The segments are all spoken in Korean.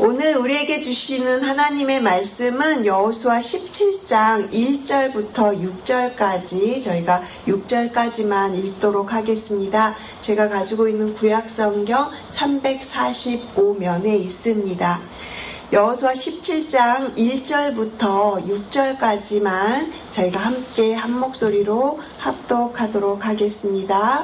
오늘 우리에게 주시는 하나님의 말씀은 여호수아 17장 1절부터 6절까지 저희가 6절까지만 읽도록 하겠습니다. 제가 가지고 있는 구약성경 345면에 있습니다. 여호수아 17장 1절부터 6절까지만 저희가 함께 한 목소리로 합독하도록 하겠습니다.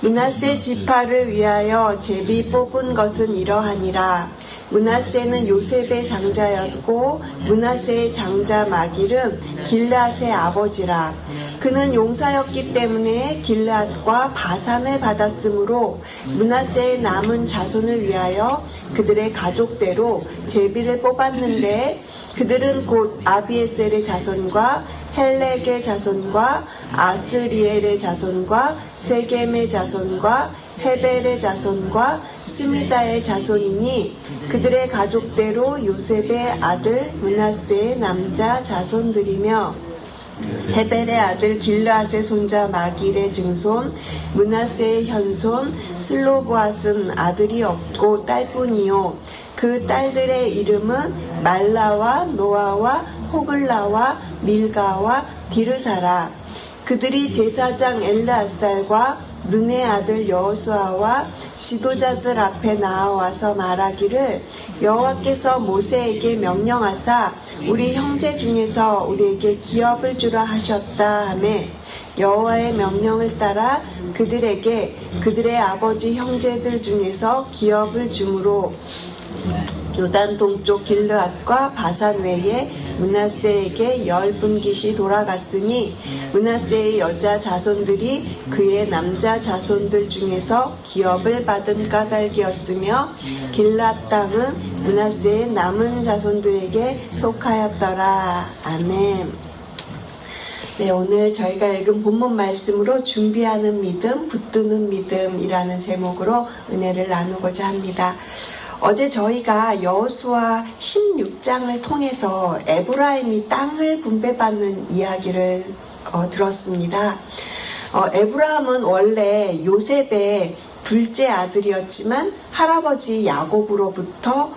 므낫세 지파를 위하여 제비 뽑은 것은 이러하니라. 므낫세는 요셉의 장자였고 므낫세의 장자 마길은 길앗의 아버지라. 그는 용사였기 때문에 길앗과 바산을 받았으므로 므낫세의 남은 자손을 위하여 그들의 가족대로 제비를 뽑았는데 그들은 곧 아비에셀의 자손과 헬렉의 자손과 아스리엘의 자손과 세겜의 자손과 헤벨의 자손과 스미다의 자손이니 그들의 가족대로 요셉의 아들 므낫세의 남자 자손들이며 헤벨의 아들 길앗의 손자 마길의 증손 므낫세의 현손 슬로보앗은 아들이 없고 딸뿐이요 그 딸들의 이름은 말라와 노아와 호글라와 밀가와 디르사라. 그들이 제사장 엘르앗살과 눈의 아들 여호수아와 지도자들 앞에 나와서 말하기를 여호와께서 모세에게 명령하사 우리 형제 중에서 우리에게 기업을 주라 하셨다 하매 여호와의 명령을 따라 그들에게 그들의 아버지 형제들 중에서 기업을 주므로 요단 동쪽 길르앗과 바산 외에 므낫세에게 10분깃이 돌아갔으니 므낫세의 여자 자손들이 그의 남자 자손들 중에서 기업을 받은 까닭이었으며 길앗 땅은 므낫세의 남은 자손들에게 속하였더라. 아멘. 네, 오늘 저희가 읽은 본문 말씀으로 준비하는 믿음, 붙드는 믿음이라는 제목으로 은혜를 나누고자 합니다. 어제 저희가 여호수아 16장을 통해서 에브라임이 땅을 분배받는 이야기를 들었습니다. 에브라임은 원래 요셉의 둘째 아들이었지만 할아버지 야곱으로부터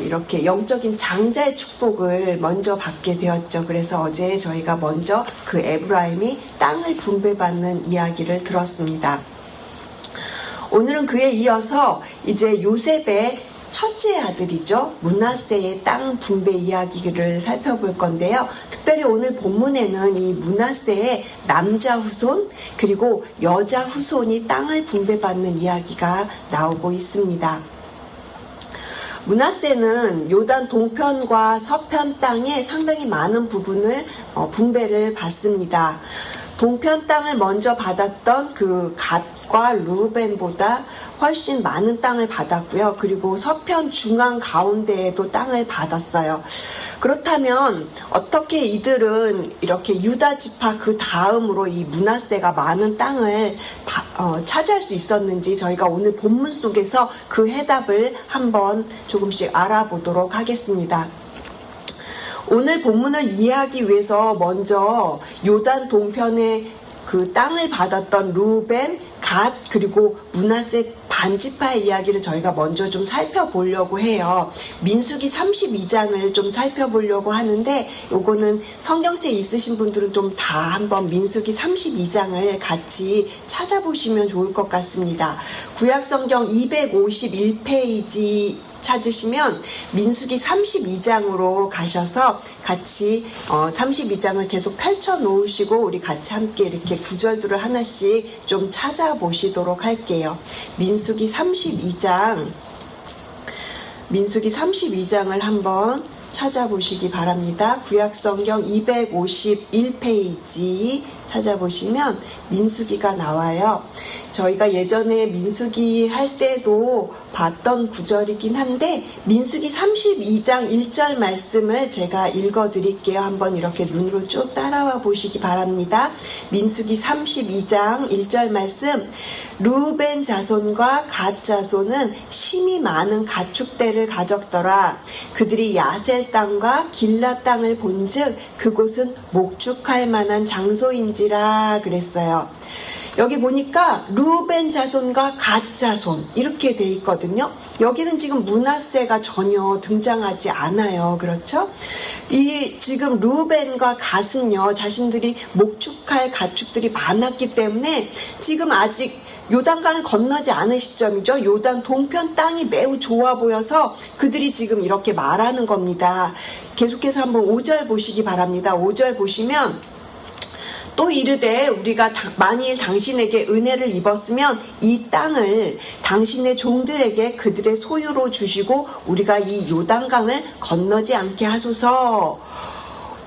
이렇게 영적인 장자의 축복을 먼저 받게 되었죠. 그래서 어제 저희가 먼저 그 에브라임이 땅을 분배받는 이야기를 들었습니다. 오늘은 그에 이어서 이제 요셉의 첫째 아들이죠. 므낫세의 땅 분배 이야기를 살펴볼 건데요. 특별히 오늘 본문에는 이 므낫세의 남자 후손 그리고 여자 후손이 땅을 분배받는 이야기가 나오고 있습니다. 므낫세는 요단 동편과 서편 땅의 상당히 많은 부분을 분배를 받습니다. 동편 땅을 먼저 받았던 그 갓과 루벤보다 훨씬 많은 땅을 받았고요. 그리고 서편 중앙 가운데에도 땅을 받았어요. 그렇다면 어떻게 이들은 이렇게 유다 지파 그 다음으로 이 므낫세가 많은 땅을 차지할 수 있었는지 저희가 오늘 본문 속에서 그 해답을 한번 조금씩 알아보도록 하겠습니다. 오늘 본문을 이해하기 위해서 먼저 요단 동편의 그 땅을 받았던 루벤, 갓 그리고 므낫세 반지파의 이야기를 저희가 먼저 좀 살펴보려고 해요. 민수기 32장을 좀 살펴보려고 하는데 요거는 성경책 있으신 분들은 좀 다 한번 민수기 32장을 같이 찾아보시면 좋을 것 같습니다. 구약성경 251페이지 찾으시면 민수기 32장으로 가셔서 같이 32장을 계속 펼쳐 놓으시고 우리 같이 함께 이렇게 구절들을 하나씩 좀 찾아보시도록 할게요. 민수기 32장을 한번 찾아보시기 바랍니다. 구약성경 251페이지 찾아보시면 민수기가 나와요. 저희가 예전에 민수기 할 때도 봤던 구절이긴 한데 민수기 32장 1절 말씀을 제가 읽어드릴게요. 한번 이렇게 눈으로 쭉 따라와 보시기 바랍니다. 민수기 32장 1절 말씀 루벤 자손과 갓 자손은 심히 많은 가축대를 가졌더라. 그들이 야셀 땅과 길라 땅을 본즉 그곳은 목축할 만한 장소인지라 그랬어요. 여기 보니까 루벤 자손과 갓 자손 이렇게 돼 있거든요. 여기는 지금 므낫세가 전혀 등장하지 않아요. 그렇죠? 이 지금 루벤과 갓은요, 자신들이 목축할 가축들이 많았기 때문에 지금 아직 요단강을 건너지 않은 시점이죠. 요단 동편 땅이 매우 좋아 보여서 그들이 지금 이렇게 말하는 겁니다. 계속해서 한번 5절 보시기 바랍니다. 5절 보시면 또 이르되 우리가 만일 당신에게 은혜를 입었으면 이 땅을 당신의 종들에게 그들의 소유로 주시고 우리가 이 요단강을 건너지 않게 하소서.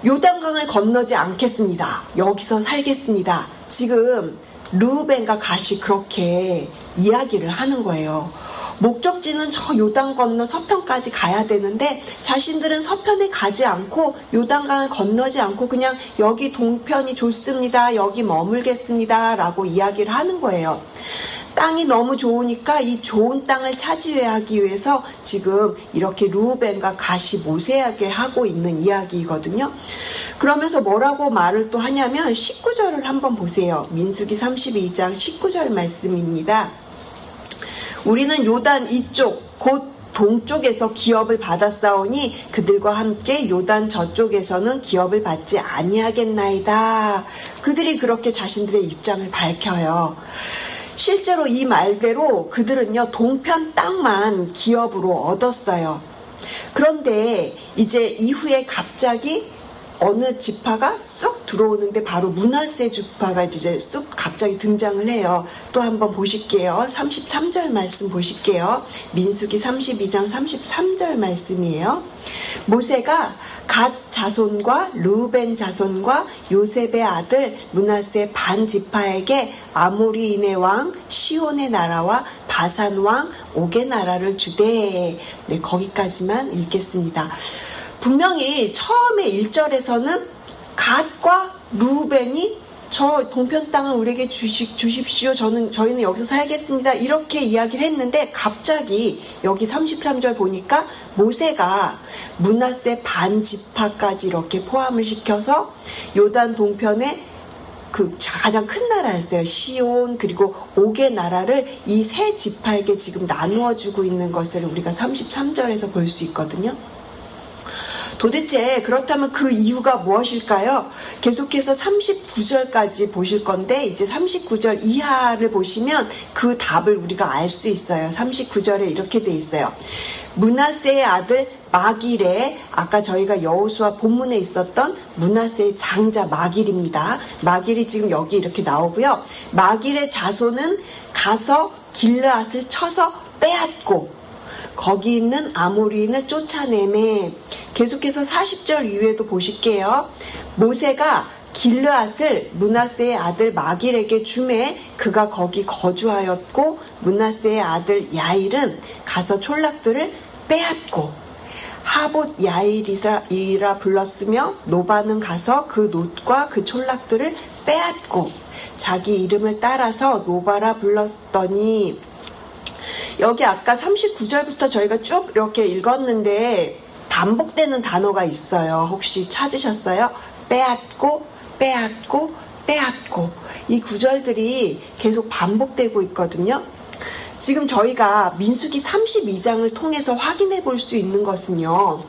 요단강을 건너지 않겠습니다. 여기서 살겠습니다. 지금 르우벤과 갓이 그렇게 이야기를 하는 거예요. 목적지는 저 요단 건너 서편까지 가야 되는데 자신들은 서편에 가지 않고 요단강을 건너지 않고 그냥 여기 동편이 좋습니다. 여기 머물겠습니다. 라고 이야기를 하는 거예요. 땅이 너무 좋으니까 이 좋은 땅을 차지하기 위해서 지금 이렇게 르우벤과 갓이 모세하게 하고 있는 이야기거든요. 그러면서 뭐라고 말을 또 하냐면 19절을 한번 보세요. 민수기 32장 19절 말씀입니다. 우리는 요단 이쪽 곧 동쪽에서 기업을 받았사오니 그들과 함께 요단 저쪽에서는 기업을 받지 아니하겠나이다. 그들이 그렇게 자신들의 입장을 밝혀요. 실제로 이 말대로 그들은요, 동편 땅만 기업으로 얻었어요. 그런데 이제 이후에 갑자기 어느 지파가 쑥 들어오는데 바로 므낫세 지파가 이제 쑥 갑자기 등장을 해요. 또 한번 보실게요. 33절 말씀 보실게요. 민수기 32장 33절 말씀이에요. 모세가 갓 자손과 르우벤 자손과 요셉의 아들 므낫세 반 지파에게 아모리인의 왕 시온의 나라와 바산 왕 옥의 나라를 주되. 네, 거기까지만 읽겠습니다. 분명히 처음에 1절에서는 갓과 르우벤이 저 동편 땅을 우리에게 주십시오. 저희는 여기서 살겠습니다. 이렇게 이야기를 했는데 갑자기 여기 33절 보니까 모세가 므낫세 반 지파까지 이렇게 포함을 시켜서 요단 동편에 그 가장 큰 나라였어요. 시온 그리고 옥의 나라를 이 세 지파에게 지금 나누어 주고 있는 것을 우리가 33절에서 볼 수 있거든요. 도대체 그렇다면 그 이유가 무엇일까요? 계속해서 39절까지 보실 건데 이제 39절 이하를 보시면 그 답을 우리가 알 수 있어요. 39절에 이렇게 돼 있어요. 므낫세의 아들 마길의, 아까 저희가 여호수아 본문에 있었던 므낫세의 장자 마길입니다. 마길이 지금 여기 이렇게 나오고요. 마길의 자손은 가서 길르앗을 쳐서 빼앗고 거기 있는 아모리인을 쫓아내매. 계속해서 40절 이후에도 보실게요. 모세가 길르앗을 므낫세의 아들 마길에게 주매 그가 거기 거주하였고 므낫세의 아들 야일은 가서 촌락들을 빼앗고 하봇 야일이라 불렀으며 노바는 가서 그 놋과 그 촌락들을 빼앗고 자기 이름을 따라서 노바라 불렀더니. 여기 아까 39절부터 저희가 쭉 이렇게 읽었는데 반복되는 단어가 있어요. 혹시 찾으셨어요? 빼앗고 빼앗고 빼앗고. 이 구절들이 계속 반복되고 있거든요. 지금 저희가 민수기 32장을 통해서 확인해 볼 수 있는 것은요,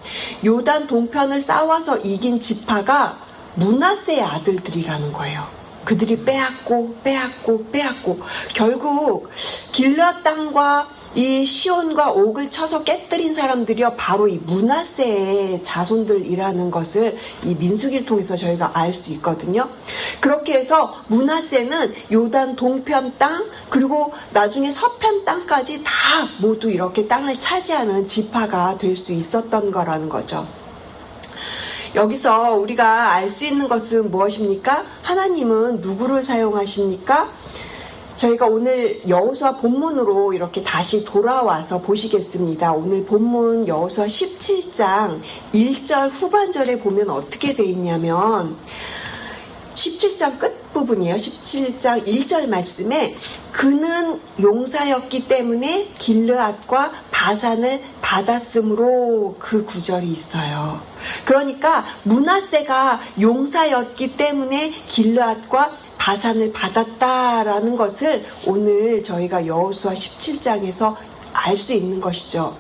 요단 동편을 싸워서 이긴 지파가 므낫세의 아들들이라는 거예요. 그들이 빼앗고 빼앗고 빼앗고 결국 길르앗 땅과 이 시온과 옥을 쳐서 깨뜨린 사람들이요 바로 이 므낫세의 자손들이라는 것을 이 민수기를 통해서 저희가 알 수 있거든요. 그렇게 해서 므낫세는 요단 동편 땅 그리고 나중에 서편 땅까지 다 모두 이렇게 땅을 차지하는 지파가 될 수 있었던 거라는 거죠. 여기서 우리가 알 수 있는 것은 무엇입니까? 하나님은 누구를 사용하십니까? 저희가 오늘 여호수아 본문으로 이렇게 다시 돌아와서 보시겠습니다. 오늘 본문 여호수아 17장 1절 후반절에 보면 어떻게 돼 있냐면 17장 끝부분이에요. 17장 1절 말씀에 그는 용사였기 때문에 길르앗과 바산을 받았으므로 그 구절이 있어요. 그러니까 므낫세가 용사였기 때문에 길르앗과 바산을 받았다라는 것을 오늘 저희가 여호수아 17장에서 알 수 있는 것이죠.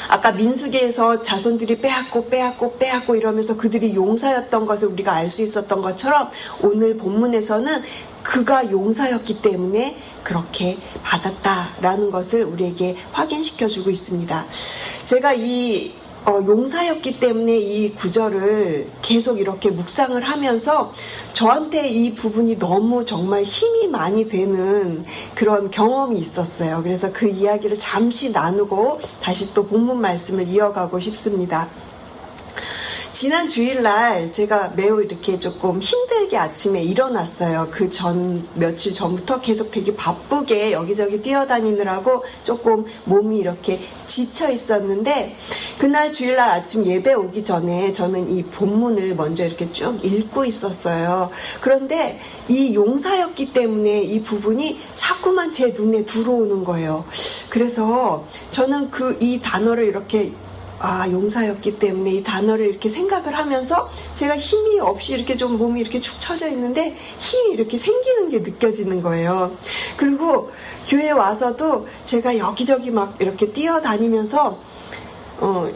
아까 민수기에서 자손들이 빼앗고 이러면서 그들이 용사였던 것을 우리가 알 수 있었던 것처럼 오늘 본문에서는 그가 용사였기 때문에 그렇게 받았다라는 것을 우리에게 확인시켜주고 있습니다. 제가 용사였기 때문에 이 구절을 계속 이렇게 묵상을 하면서 저한테 이 부분이 너무 정말 힘이 많이 되는 그런 경험이 있었어요. 그래서 그 이야기를 잠시 나누고 다시 또 본문 말씀을 이어가고 싶습니다. 지난 주일날 제가 매우 이렇게 조금 힘들게 아침에 일어났어요. 며칠 전부터 계속 되게 바쁘게 여기저기 뛰어다니느라고 조금 몸이 이렇게 지쳐 있었는데, 그날 주일날 아침 예배 오기 전에 저는 이 본문을 먼저 이렇게 쭉 읽고 있었어요. 그런데 이 용사였기 때문에 이 부분이 자꾸만 제 눈에 들어오는 거예요. 그래서 저는 이 단어를 이렇게 용사였기 때문에 이 단어를 이렇게 생각을 하면서 제가 힘이 없이 이렇게 좀 몸이 이렇게 축 처져 있는데 힘이 이렇게 생기는 게 느껴지는 거예요. 그리고 교회에 와서도 제가 여기저기 막 이렇게 뛰어다니면서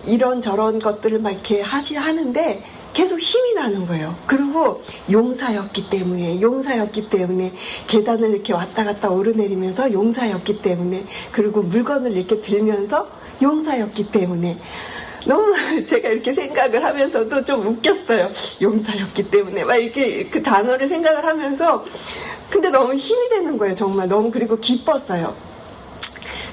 이런저런 것들을 막 이렇게 하는데 계속 힘이 나는 거예요. 그리고 용사였기 때문에 계단을 이렇게 왔다 갔다 오르내리면서 용사였기 때문에, 그리고 물건을 이렇게 들면서 용사였기 때문에, 너무 제가 이렇게 생각을 하면서도 좀 웃겼어요. 용사였기 때문에 막 이렇게 그 단어를 생각을 하면서, 근데 너무 힘이 되는 거예요. 정말 너무. 그리고 기뻤어요.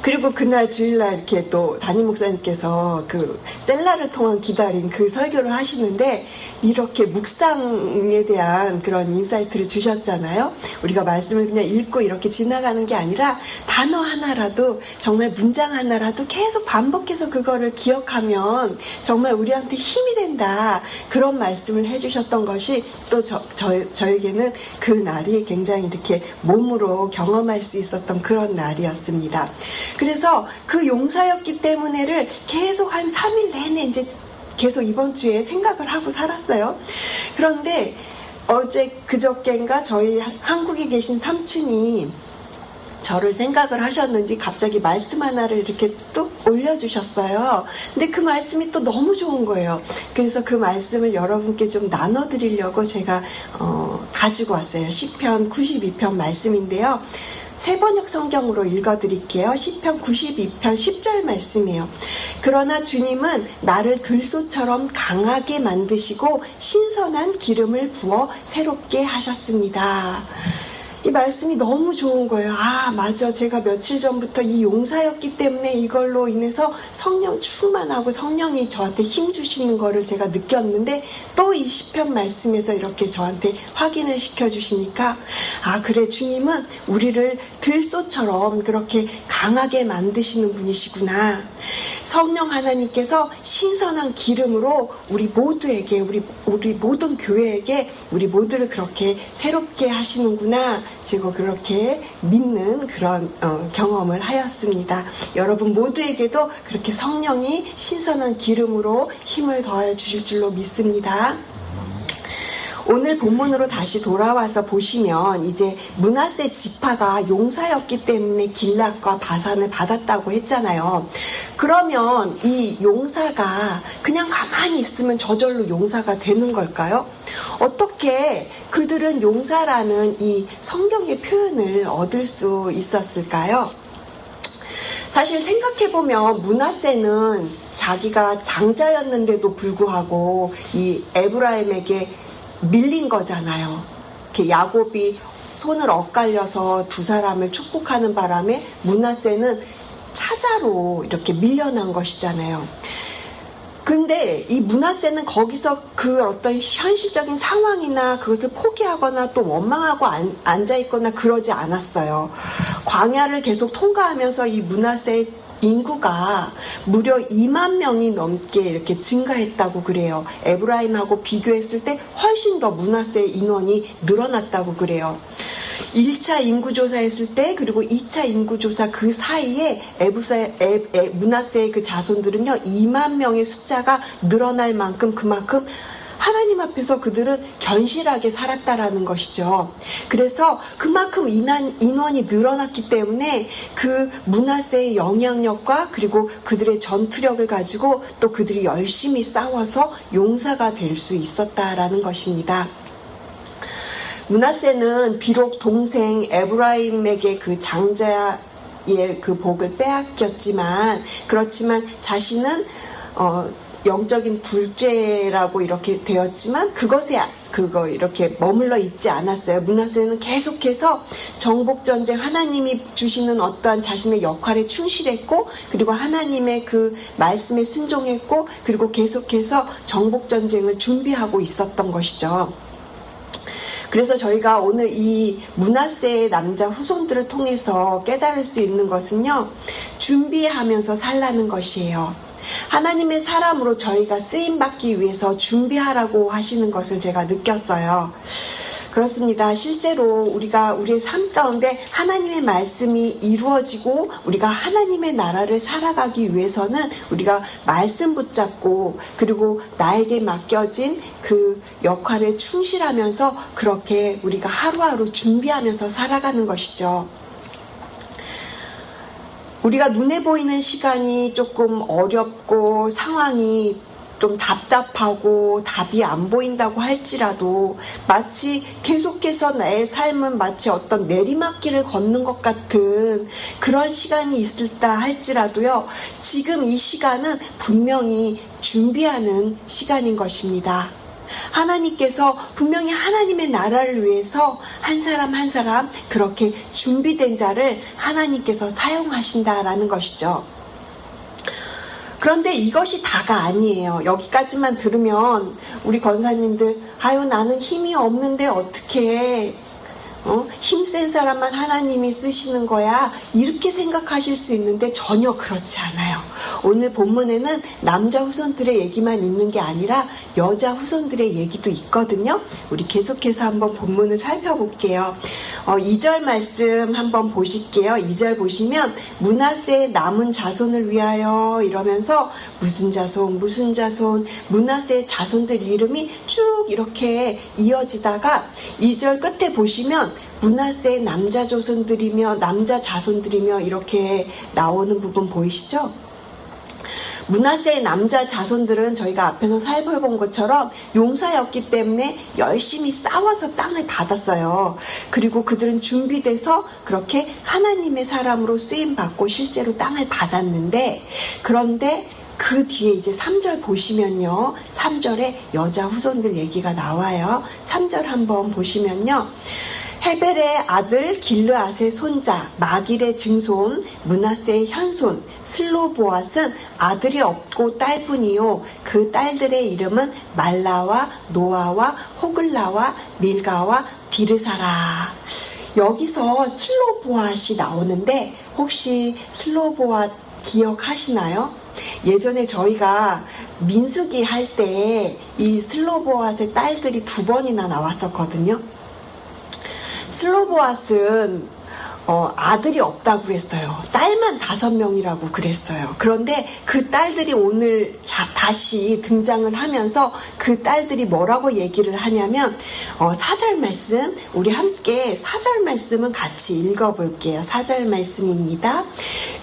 그리고 그날 주일날 이렇게 또 담임 목사님께서 그 셀라를 통한 기다림 그 설교를 하시는데 이렇게 묵상에 대한 그런 인사이트를 주셨잖아요. 우리가 말씀을 그냥 읽고 이렇게 지나가는 게 아니라 단어 하나라도, 정말 문장 하나라도 계속 반복해서 그거를 기억하면 정말 우리한테 힘이 된다, 그런 말씀을 해주셨던 것이 또 저에게는 그 날이 굉장히 이렇게 몸으로 경험할 수 있었던 그런 날이었습니다. 그래서 그 용사였기 때문에를 계속 한 3일 내내 이제 계속 이번 주에 생각을 하고 살았어요. 그런데 그저께인가 저희 한국에 계신 삼촌이 저를 생각을 하셨는지 갑자기 말씀 하나를 이렇게 뚝 올려주셨어요. 근데 그 말씀이 또 너무 좋은 거예요. 그래서 그 말씀을 여러분께 좀 나눠드리려고 제가 가지고 왔어요. 시편 92편 말씀인데요. 새번역 성경으로 읽어드릴게요. 시편 92편 10절 말씀이에요. 그러나 주님은 나를 들소처럼 강하게 만드시고 신선한 기름을 부어 새롭게 하셨습니다. 이 말씀이 너무 좋은 거예요. 맞아. 제가 며칠 전부터 이 용사였기 때문에 이걸로 인해서 성령 충만하고 성령이 저한테 힘 주시는 거를 제가 느꼈는데, 또 이 시편 말씀에서 이렇게 저한테 확인을 시켜주시니까, 그래, 주님은 우리를 들소처럼 그렇게 강하게 만드시는 분이시구나. 성령 하나님께서 신선한 기름으로 우리 모두에게, 우리 모든 교회에게 우리 모두를 그렇게 새롭게 하시는구나. 제가 그렇게 믿는 그런 경험을 하였습니다. 여러분 모두에게도 그렇게 성령이 신선한 기름으로 힘을 더해 주실 줄로 믿습니다. 오늘 본문으로 다시 돌아와서 보시면, 이제 므낫세 지파가 용사였기 때문에 길앗과 바산을 받았다고 했잖아요. 그러면 이 용사가 그냥 가만히 있으면 저절로 용사가 되는 걸까요? 어떻게 그들은 용사라는 이 성경의 표현을 얻을 수 있었을까요? 사실 생각해보면 므낫세는 자기가 장자였는데도 불구하고 이 에브라임에게 밀린 거잖아요. 이렇게 야곱이 손을 엇갈려서 두 사람을 축복하는 바람에 므낫세는 차자로 이렇게 밀려난 것이잖아요. 근데 이 므낫세는 거기서 그 어떤 현실적인 상황이나 그것을 포기하거나 또 원망하고 앉아있거나 그러지 않았어요. 광야를 계속 통과하면서 이 므낫세의 인구가 무려 2만 명이 넘게 이렇게 증가했다고 그래요. 에브라임하고 비교했을 때 훨씬 더 므낫세의 인원이 늘어났다고 그래요. 1차 인구조사 했을 때, 그리고 2차 인구조사 그 사이에 므낫세의 그 자손들은요 2만 명의 숫자가 늘어날 만큼 그만큼 하나님 앞에서 그들은 견실하게 살았다라는 것이죠. 그래서 그만큼 인원이 늘어났기 때문에 그 므낫세의 영향력과 그리고 그들의 전투력을 가지고 또 그들이 열심히 싸워서 용사가 될 수 있었다라는 것입니다. 므낫세는 비록 동생 에브라임에게 그 장자의 그 복을 빼앗겼지만, 그렇지만 자신은 영적인 둘째라고 이렇게 되었지만 그것에 이렇게 머물러 있지 않았어요. 므낫세는 계속해서 정복전쟁, 하나님이 주시는 어떠한 자신의 역할에 충실했고, 그리고 하나님의 그 말씀에 순종했고, 그리고 계속해서 정복전쟁을 준비하고 있었던 것이죠. 그래서 저희가 오늘 이 므낫세의 남자 후손들을 통해서 깨달을 수 있는 것은요, 준비하면서 살라는 것이에요. 하나님의 사람으로 저희가 쓰임받기 위해서 준비하라고 하시는 것을 제가 느꼈어요. 그렇습니다. 실제로 우리의 삶 가운데 하나님의 말씀이 이루어지고 우리가 하나님의 나라를 살아가기 위해서는 우리가 말씀 붙잡고, 그리고 나에게 맡겨진 그 역할에 충실하면서 그렇게 우리가 하루하루 준비하면서 살아가는 것이죠. 우리가 눈에 보이는 시간이 조금 어렵고 상황이 좀 답답하고 답이 안 보인다고 할지라도, 마치 계속해서 나의 삶은 마치 어떤 내리막길을 걷는 것 같은 그런 시간이 있을다 할지라도요, 지금 이 시간은 분명히 준비하는 시간인 것입니다. 하나님께서 분명히 하나님의 나라를 위해서 한 사람 한 사람 그렇게 준비된 자를 하나님께서 사용하신다라는 것이죠. 그런데 이것이 다가 아니에요. 여기까지만 들으면 우리 권사님들, 아유 나는 힘이 없는데 어떻게 힘센 사람만 하나님이 쓰시는 거야, 이렇게 생각하실 수 있는데 전혀 그렇지 않아요. 오늘 본문에는 남자 후손들의 얘기만 있는 게 아니라 여자 후손들의 얘기도 있거든요. 우리 계속해서 한번 본문을 살펴볼게요. 2절 말씀 한번 보실게요. 2절 보시면 므낫세의 남은 자손을 위하여 이러면서 무슨 자손 므낫세의 자손들 이름이 쭉 이렇게 이어지다가 2절 끝에 보시면 므낫세의 남자 자손들이며 이렇게 나오는 부분 보이시죠? 므낫세의 남자 자손들은 저희가 앞에서 살펴본 것처럼 용사였기 때문에 열심히 싸워서 땅을 받았어요. 그리고 그들은 준비돼서 그렇게 하나님의 사람으로 쓰임받고 실제로 땅을 받았는데, 그런데 그 뒤에 이제 3절 보시면요, 3절에 여자 후손들 얘기가 나와요. 3절 한번 보시면요, 헤벨의 아들 길르앗의 손자 마길의 증손 므낫세의 현손 슬로보앗은 아들이 없고 딸뿐이요, 그 딸들의 이름은 말라와 노아와 호글라와 밀가와 디르사라. 여기서 슬로보앗이 나오는데 혹시 슬로보앗 기억하시나요? 예전에 저희가 민수기 할 때 이 슬로보앗의 딸들이 2번이나 나왔었거든요. 슬로보앗은 아들이 없다고 그랬어요. 딸만 5명이라고 그랬어요. 그런데 그 딸들이 오늘 다시 등장을 하면서 그 딸들이 뭐라고 얘기를 하냐면 4절 말씀, 우리 함께 4절 말씀은 같이 읽어볼게요. 4절 말씀입니다.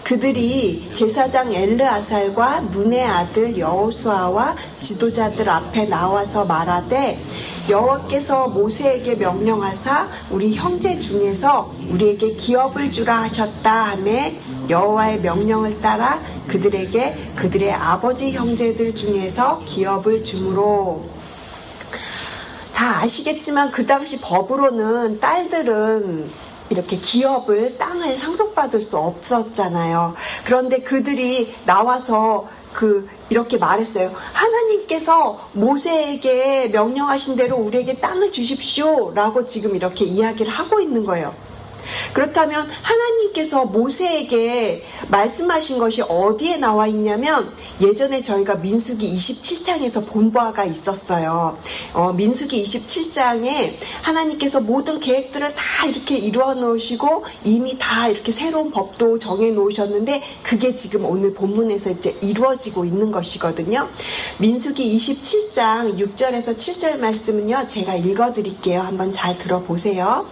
그들이 제사장 엘르아살과 눈의 아들 여호수아와 지도자들 앞에 나와서 말하되, 여호와께서 모세에게 명령하사 우리 형제 중에서 우리에게 기업을 주라 하셨다 하매, 여호와의 명령을 따라 그들에게 그들의 아버지 형제들 중에서 기업을 주므로. 다 아시겠지만 그 당시 법으로는 딸들은 이렇게 기업을, 땅을 상속받을 수 없었잖아요. 그런데 그들이 나와서 이렇게 말했어요. 하나님께서 모세에게 명령하신 대로 우리에게 땅을 주십시오 라고 지금 이렇게 이야기를 하고 있는 거예요. 그렇다면 하나님께서 모세에게 말씀하신 것이 어디에 나와 있냐면 예전에 저희가 민수기 27장에서 본 바가 있었어요. 민수기 27장에 하나님께서 모든 계획들을 다 이렇게 이루어 놓으시고 이미 다 이렇게 새로운 법도 정해 놓으셨는데 그게 지금 오늘 본문에서 이제 이루어지고 있는 것이거든요. 민수기 27장 6절에서 7절 말씀은요, 제가 읽어 드릴게요. 한번 잘 들어보세요.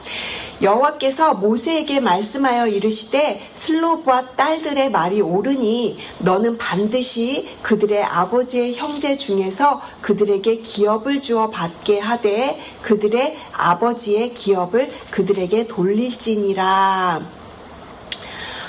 여호와께서 모세에게 말씀하여 이르시되 슬로브앗 딸들의 말이 옳으니 너는 반드시 그들의 아버지의 형제 중에서 그들에게 기업을 주어 받게 하되 그들의 아버지의 기업을 그들에게 돌릴지니라.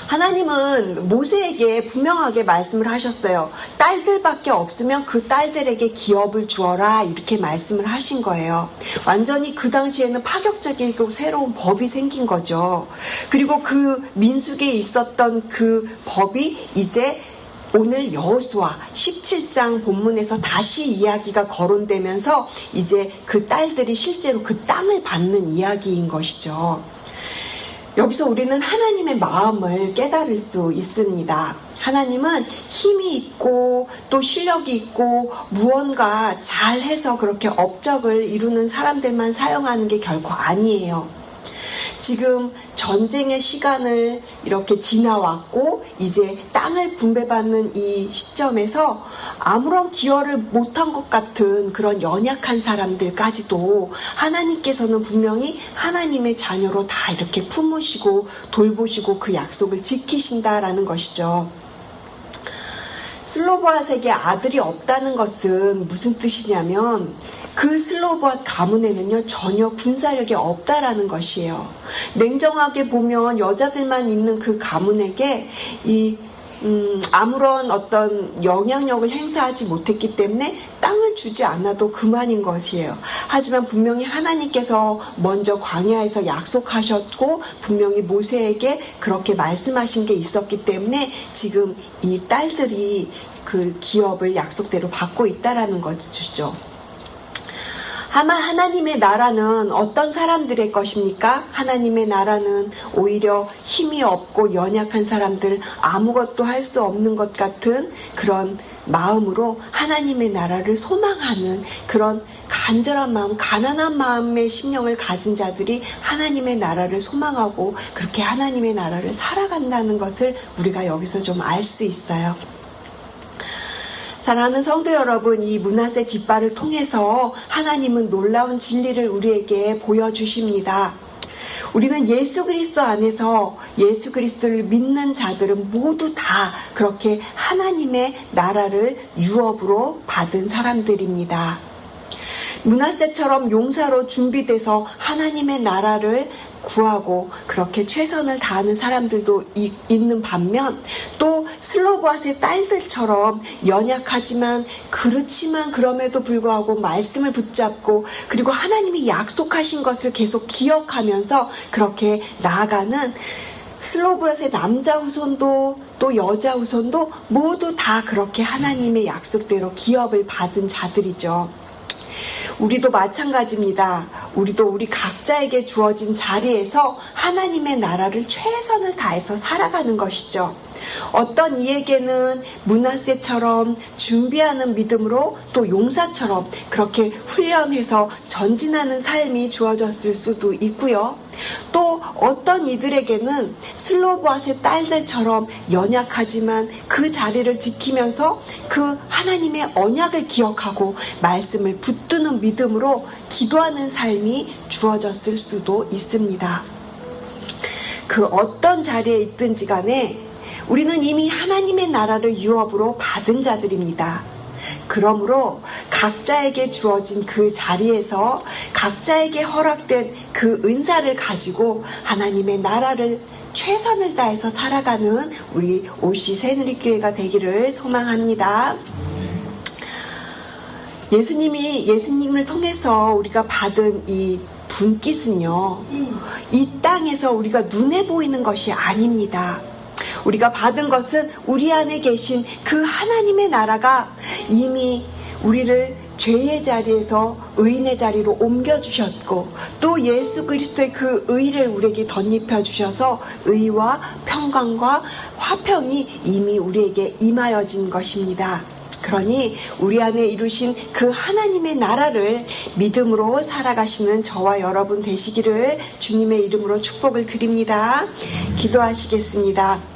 하나님은 모세에게 분명하게 말씀을 하셨어요. 딸들밖에 없으면 그 딸들에게 기업을 주어라, 이렇게 말씀을 하신 거예요. 완전히 그 당시에는 파격적이고 새로운 법이 생긴 거죠. 그리고 그 민수기에 있었던 그 법이 이제 오늘 여호수아 17장 본문에서 다시 이야기가 거론되면서 이제 그 딸들이 실제로 그 땅을 받는 이야기인 것이죠. 여기서 우리는 하나님의 마음을 깨달을 수 있습니다. 하나님은 힘이 있고 또 실력이 있고 무언가 잘해서 그렇게 업적을 이루는 사람들만 사용하는 게 결코 아니에요. 지금 전쟁의 시간을 이렇게 지나왔고 이제 땅을 분배받는 이 시점에서 아무런 기여를 못한 것 같은 그런 연약한 사람들까지도 하나님께서는 분명히 하나님의 자녀로 다 이렇게 품으시고 돌보시고 그 약속을 지키신다라는 것이죠. 슬로브앗에게 아들이 없다는 것은 무슨 뜻이냐면 그 슬로브앗 가문에는요 전혀 군사력이 없다라는 것이에요. 냉정하게 보면 여자들만 있는 그 가문에게 아무런 어떤 영향력을 행사하지 못했기 때문에 땅을 주지 않아도 그만인 것이에요. 하지만 분명히 하나님께서 먼저 광야에서 약속하셨고 분명히 모세에게 그렇게 말씀하신 게 있었기 때문에 지금 이 딸들이 그 기업을 약속대로 받고 있다라는 것이죠. 아마 하나님의 나라는 어떤 사람들의 것입니까? 하나님의 나라는 오히려 힘이 없고 연약한 사람들, 아무것도 할 수 없는 것 같은 그런 마음으로 하나님의 나라를 소망하는 그런 간절한 마음, 가난한 마음의 심령을 가진 자들이 하나님의 나라를 소망하고 그렇게 하나님의 나라를 살아간다는 것을 우리가 여기서 좀 알 수 있어요. 사랑하는 성도 여러분, 이 므낫세 지파를 통해서 하나님은 놀라운 진리를 우리에게 보여주십니다. 우리는 예수 그리스도 안에서 예수 그리스도를 믿는 자들은 모두 다 그렇게 하나님의 나라를 유업으로 받은 사람들입니다. 므낫세처럼 용사로 준비돼서 하나님의 나라를 구하고 그렇게 최선을 다하는 사람들도 있는 반면 또 슬로브앗의 딸들처럼 연약하지만 그렇지만 그럼에도 불구하고 말씀을 붙잡고 그리고 하나님이 약속하신 것을 계속 기억하면서 그렇게 나아가는 슬로브앗의 남자 후손도 또 여자 후손도 모두 다 그렇게 하나님의 약속대로 기업을 받은 자들이죠. 우리도 마찬가지입니다. 우리도 우리 각자에게 주어진 자리에서 하나님의 나라를 최선을 다해서 살아가는 것이죠. 어떤 이에게는 므낫세처럼 준비하는 믿음으로 또 용사처럼 그렇게 훈련해서 전진하는 삶이 주어졌을 수도 있고요. 또 어떤 이들에게는 슬로브앗의 딸들처럼 연약하지만 그 자리를 지키면서 그 하나님의 언약을 기억하고 말씀을 붙드는 믿음으로 기도하는 삶이 주어졌을 수도 있습니다. 그 어떤 자리에 있든지 간에 우리는 이미 하나님의 나라를 유업으로 받은 자들입니다. 그러므로 각자에게 주어진 그 자리에서 각자에게 허락된 그 은사를 가지고 하나님의 나라를 최선을 다해서 살아가는 우리 OC 새누리교회가 되기를 소망합니다. 예수님을 통해서 우리가 받은 이 분깃은요, 이 땅에서 우리가 눈에 보이는 것이 아닙니다. 우리가 받은 것은 우리 안에 계신 그 하나님의 나라가 이미 우리를 죄의 자리에서 의인의 자리로 옮겨주셨고 또 예수 그리스도의 그 의를 우리에게 덧입혀 주셔서 의와 평강과 화평이 이미 우리에게 임하여진 것입니다. 그러니 우리 안에 이루신 그 하나님의 나라를 믿음으로 살아가시는 저와 여러분 되시기를 주님의 이름으로 축복을 드립니다. 기도하시겠습니다.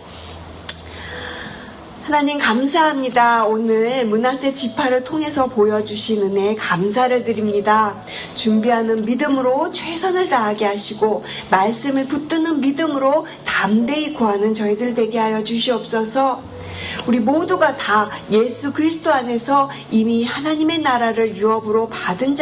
하나님 감사합니다. 오늘 므낫세 지파를 통해서 보여주신 은혜에 감사를 드립니다. 준비하는 믿음으로 최선을 다하게 하시고 말씀을 붙드는 믿음으로 담대히 구하는 저희들 되게 하여 주시옵소서. 우리 모두가 다 예수 그리스도 안에서 이미 하나님의 나라를 유업으로 받은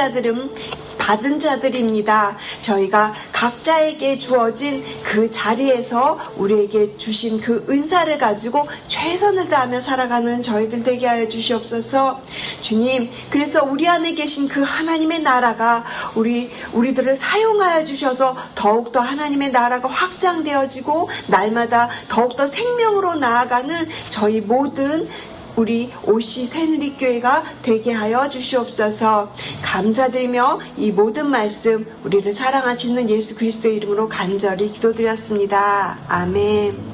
자들입니다. 저희가 각자에게 주어진 그 자리에서 우리에게 주신 그 은사를 가지고 최선을 다하며 살아가는 저희들 되게 하여 주시옵소서. 주님, 그래서 우리 안에 계신 그 하나님의 나라가 우리들을 사용하여 주셔서 더욱더 하나님의 나라가 확장되어지고 날마다 더욱더 생명으로 나아가는 저희 모든 우리 OC 새누리교회가 되게 하여 주시옵소서. 감사드리며 이 모든 말씀 우리를 사랑하시는 예수 그리스도의 이름으로 간절히 기도드렸습니다. 아멘.